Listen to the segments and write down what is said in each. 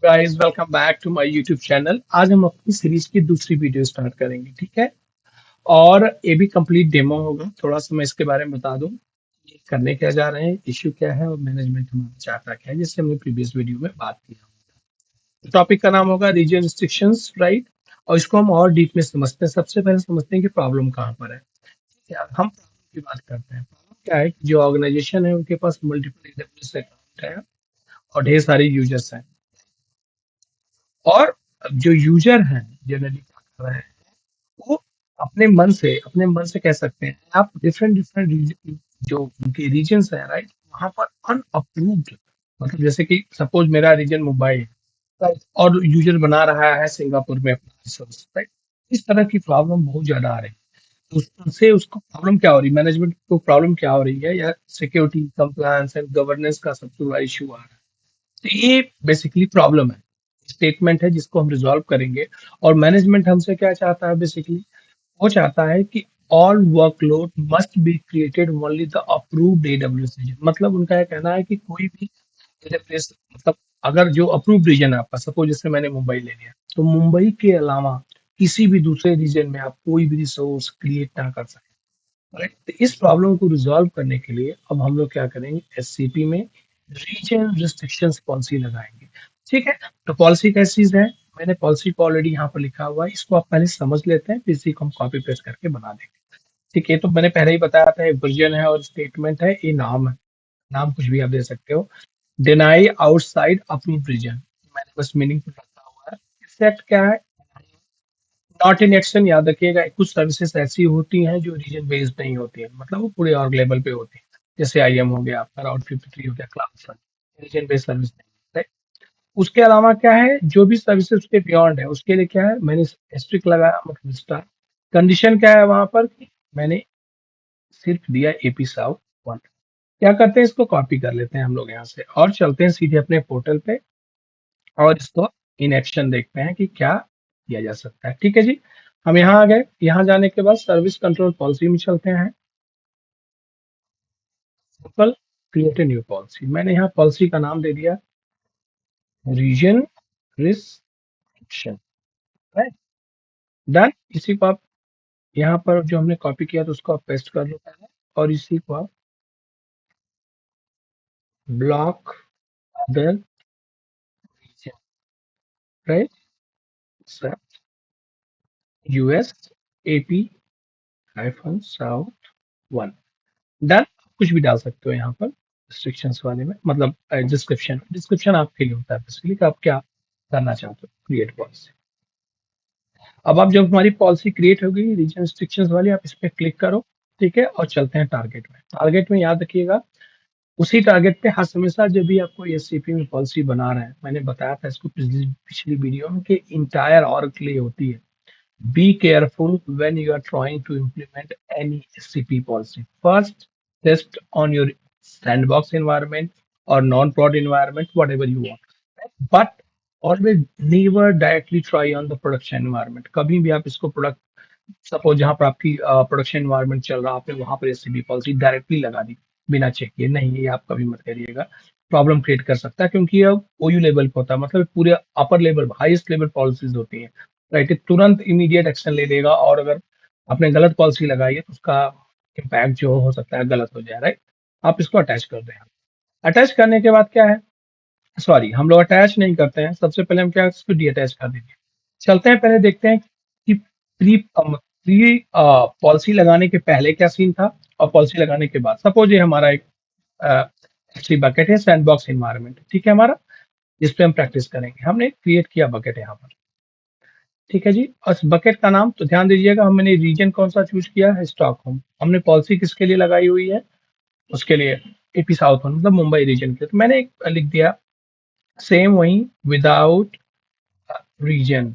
Guys welcome back to my YouTube channel. आज हम अपनी सीरीज की दूसरी वीडियो स्टार्ट करेंगे, ठीक है। और ये भी कंप्लीट डेमो होगा। थोड़ा सा मैं इसके बारे में बता दूं, ये करने क्या जा रहे हैं, इश्यू क्या है और मैनेजमेंट हमारा चाहता क्या है, जिससे हमने प्रीवियस वीडियो में बात किया। टॉपिक का नाम होगा रीजन रिस्ट्रिक्शंस, राइट। और इसको हम और डीप में समझते हैं। सबसे पहले समझते हैं कि प्रॉब्लम कहाँ पर है। क्या हम प्रॉब्लम की बात करते हैं। प्रॉब्लम क्या है कि जो ऑर्गेनाइजेशन है उनके पास मल्टीपल एडब्ल्यूएस अकाउंट है और ढेर सारे यूजर्स हैं। और जो यूजर हैं जनरली क्या कर रहे हैं, वो अपने मन से कह सकते हैं आप डिफरेंट डिफरेंट जो उनके रीजन्स हैं, राइट, वहां पर अनअप्रूव्ड, मतलब जैसे कि सपोज मेरा रीजन मुंबई है, राइट, और यूजर बना रहा है सिंगापुर में अपना रिसोर्स, राइट। इस तरह की प्रॉब्लम बहुत ज्यादा आ रही है। तो उससे उसको प्रॉब्लम क्या हो रही है, मैनेजमेंट को प्रॉब्लम क्या हो रही है, या सिक्योरिटी कंप्लायंस एंड गवर्नेंस का सबसे बड़ा इशू आ रहा है। तो ये बेसिकली प्रॉब्लम है, स्टेटमेंट है जिसको हम रिजॉल्व करेंगे। और मैनेजमेंट हमसे क्या चाहता है, बेसिकली वो चाहता है कि all workload must be created only the approved AWS region. मतलब उनका ये कहना है कि कोई भी एडब्ल्यूएस, मतलब अगर जो अप्रूव्ड रीजन है आपका, सपोज जैसे मैंने मुंबई ले लिया, तो मुंबई के अलावा किसी भी दूसरे रीजन में आप कोई भी रिसोर्स क्रिएट ना कर सकें, राइट। तो इस प्रॉब्लम को रिजॉल्व करने के लिए अब हम लोग क्या करेंगे, एससीपी में रीजन रिस्ट्रिक्शंस पॉलिसी लगाएंगे, ठीक है। तो पॉलिसी कैसी चीज है, मैंने पॉलिसी को ऑलरेडी यहाँ पर लिखा हुआ है, इसको आप पहले समझ लेते हैं, फिर इसी को हम कॉपी पेस्ट करके बना देंगे। ठीक है, तो मैंने पहले ही बताया था, वर्जन है और स्टेटमेंट है, ये नाम है। नाम कुछ भी आप दे सकते हो। डिनाई आउटसाइड अप्रूव्ड रीजन, मैंने बस मीनिंग रखा हुआ है। इफेक्ट क्या है, नॉट इन एक्शन, याद रखिएगा। कुछ सर्विसेज ऐसी होती हैं जो रीजन बेस्ड नहीं होती है, मतलब वो पूरे ऑर्ग लेवल पे होती है। जैसे आईएम हो गया आपका, राउट 53 हो गया, cloud front, region based service नहीं है, right? उसके अलावा क्या है, जो भी सर्विसेज उसके बियॉन्ड है उसके लिए क्या है, मैंने स्ट्रिक लगाया, मतलब स्टार। कंडीशन क्या है वहां पर कि मैंने सिर्फ दिया एपी साउथ वन। क्या करते हैं, इसको कॉपी कर लेते हैं हम लोग यहाँ से और चलते हैं सीधे अपने पोर्टल पे, और इसको इन एक्शन देखते हैं कि क्या किया जा सकता है। ठीक है जी, हम यहाँ आ गए। यहाँ जाने के बाद सर्विस कंट्रोल पॉलिसी में चलते हैं। Simple, create a new policy. मैंने यहाँ पॉलिसी का नाम दे दिया रीजन रिस्ट्रिक्शन, राइट, डन। इसी को आप यहाँ पर जो हमने कॉपी किया था उसको आप पेस्ट कर लो पहले, और इसी को आप block other region, right, US AP hyphen south one, done. कुछ भी डाल सकते हो यहाँ पर रिस्ट्रिक्शंस वाले में, मतलब डिस्क्रिप्शन डिस्क्रिप्शन आपके लिए होता है बेसिकली कि आप क्या करना चाहते हो, क्रिएट पॉलिसी। अब आप जब हमारी पॉलिसी क्रिएट होगी रीजन रिस्ट्रिक्शंस वाली, आप इस पर क्लिक करो, ठीक है, और चलते हैं टारगेट में। टारगेट में याद रखिएगा, उसी टारगेट पे हर हमेशा जब भी आपको एससीपी में पॉलिसी बना रहे हैं, मैंने बताया था इसको पिछली पिछली वीडियो में, कि इंटायर ऑर्ग के लिए होती है। Be careful when you are trying to implement any SCP policy. First, test on your sandbox environment or non-prod environment, whatever you want. But always never directly try on the production environment. कभी भी आप इसको product, suppose जहाँ पर आपकी production environment चल रहा है, आपने वहां पर एससीपी पॉलिसी डायरेक्टली लगा दी बिना चेक किए, नहीं, ये आप कभी मत करिएगा। प्रॉब्लम क्रिएट कर सकता है, क्योंकि ये ओयू लेवल पे होता है, मतलब पूरे upper level highest level policies होती हैं, राइट। तुरंत इमीडिएट एक्शन ले लेगा, और अगर आपने गलत पॉलिसी लगाई है तो उसका इम्पैक्ट जो हो सकता है गलत हो जाए, राइट। आप इसको अटैच कर दें। अटैच करने के बाद क्या है, सॉरी, हम लोग अटैच नहीं करते हैं, सबसे पहले हम क्या, इसको डी अटैच कर देंगे। चलते हैं, पहले देखते हैं कि प्री प्री पॉलिसी लगाने के पहले क्या सीन था और पॉलिसी लगाने के बाद। सपोज ये हमारा एक एक्चुअली बकेट है, सैंडबॉक्स एनवायरनमेंट, ठीक है हमारा, जिस पे हम प्रैक्टिस करेंगे। हमने क्रिएट किया बकेट यहाँ पर, ठीक है जी। और इस बकेट का नाम तो ध्यान दीजिएगा, हमने रीजन कौन सा चूज किया है, स्टॉकहोम। हमने पॉलिसी किसके लिए लगाई हुई है, उसके लिए एपी साउथ मतलब मुंबई रीजन के लिए। तो मैंने एक लिख दिया सेम वही, विदाउट रीजन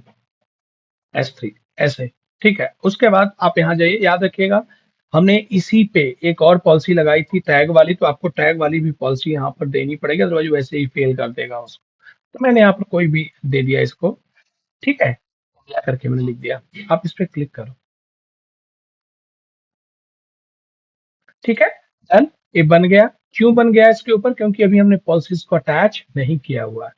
S3, ऐसे, ठीक है। उसके बाद आप यहाँ जाइए, याद रखिएगा हमने इसी पे एक और पॉलिसी लगाई थी टैग वाली, तो आपको टैग वाली भी पॉलिसी यहाँ पर देनी पड़ेगी, अदरवाइज वैसे ही फेल कर देगा उसको। तो मैंने यहाँ पर कोई भी दे दिया इसको, ठीक है, या करके मैंने लिख दिया। आप इस पे क्लिक करो, ठीक है, डन। ये बन गया। क्यों बन गया इसके ऊपर, क्योंकि अभी हमने पॉलिसीज को अटैच नहीं किया हुआ है।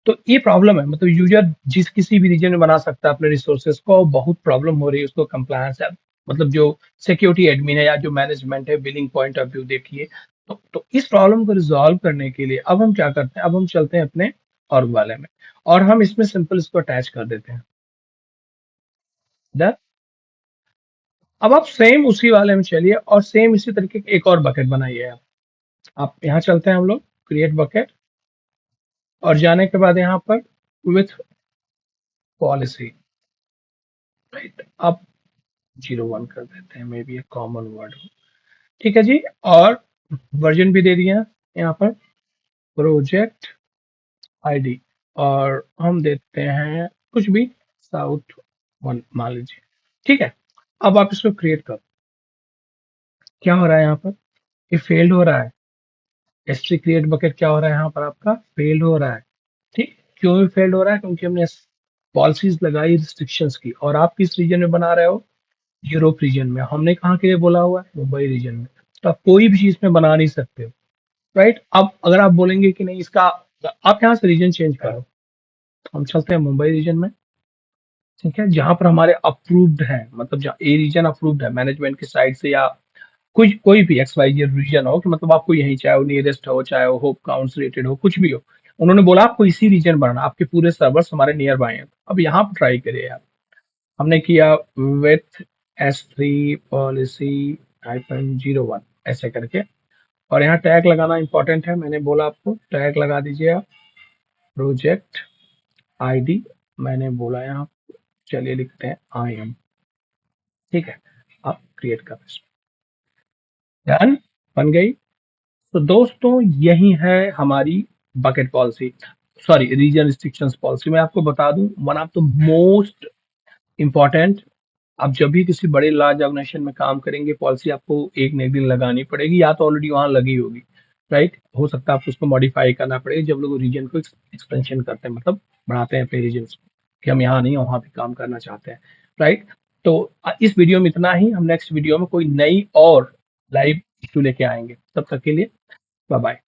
तो ये प्रॉब्लम है, मतलब यूजर जिस किसी भी रीजन में बना सकता है अपने रिसोर्सेज को, बहुत प्रॉब्लम हो रही है उसको कंप्लायंस है, मतलब जो सिक्योरिटी एडमिन है या जो मैनेजमेंट है, बिलिंग पॉइंट ऑफ व्यू देखिए। तो इस प्रॉब्लम को रिजॉल्व करने के लिए अब हम क्या करते हैं, अब हम चलते हैं अपने ऑर्ग वाले में, और हम इसमें सिंपल इसको अटैच कर देते हैं। Done? अब आप सेम उसी वाले में चलिए और सेम इसी तरीके की एक और बकेट बनाइए। आप यहाँ चलते हैं हम लोग क्रिएट बकेट, और जाने के बाद यहाँ पर विथ पॉलिसी, राइट, आप 01 कर देते हैं, मे बी एक कॉमन वर्ड हो। ठीक है जी, और वर्जन भी दे दिया यहाँ पर, प्रोजेक्ट आईडी, और हम देते हैं कुछ भी, साउथ 1 मान लीजिए। ठीक है, अब आप इसको क्रिएट करो। क्या हो रहा है यहाँ पर, ये फेल्ड हो रहा है। एस3 क्रिएट बकेट क्या हो रहा है यहाँ पर, आपका फेल्ड हो रहा है। ठीक, क्यों फेल्ड हो रहा है, क्योंकि हमने पॉलिसीज लगाई रिस्ट्रिक्शंस की, और आप किस रीजन में बना रहे हो, यूरोप रीजन में। हमने कहाँ के लिए बोला हुआ है, मुंबई रीजन में। तो आप कोई भी चीज में बना नहीं सकते हो, राइट। अब अगर आप बोलेंगे कि नहीं इसका, आप यहाँ से रीजन चेंज करो। हम चलते हैं मुंबई रीजन में, ठीक है, जहां पर हमारे अप्रूव्ड है, मतलब जहाँ ए रीजन अप्रूव्ड है मैनेजमेंट की साइड से, या कुछ कोई भी एक्स वाई जेड रीजन हो, कि मतलब आपको यही, चाहे वो नियरेस्ट हो, चाहे वो होप काउंट्स रिलेटेड हो, कुछ भी हो, उन्होंने बोला आपको इसी रीजन बनाना, आपके पूरे सर्वर्स हमारे नियर बाय हैं। अब यहाँ पर ट्राई करिए आप। हमने किया विथ S3 पॉलिसी -01 ऐसे करके, और यहाँ टैग लगाना इंपॉर्टेंट है, मैंने बोला आपको टैग लगा दीजिए आप, प्रोजेक्ट आईडी मैंने बोला यहाँ, चलिए लिखते हैं IM। ठीक है, आप क्रिएट कर, डन, बन गई। तो दोस्तों यही है हमारी bucket policy, sorry region restrictions policy. मैं आपको बता दूं, one of the most important, आप जब भी किसी बड़े लार्ज ऑर्गेनाइजेशन में काम करेंगे, पॉलिसी आपको एक न एक दिन लगानी पड़ेगी, या तो ऑलरेडी वहां लगी होगी, राइट। हो सकता है आपको उसको मॉडिफाई करना पड़ेगा जब लोग रीजन को एक्सपेंशन करते हैं, मतलब बढ़ाते हैं अपने रीजन कि हम यहाँ नहीं वहां भी काम करना चाहते हैं, राइट। तो इस वीडियो में इतना ही, हम नेक्स्ट वीडियो में कोई नई और लाइव इशू लेके आएंगे। तब तक के लिए बाय बाय।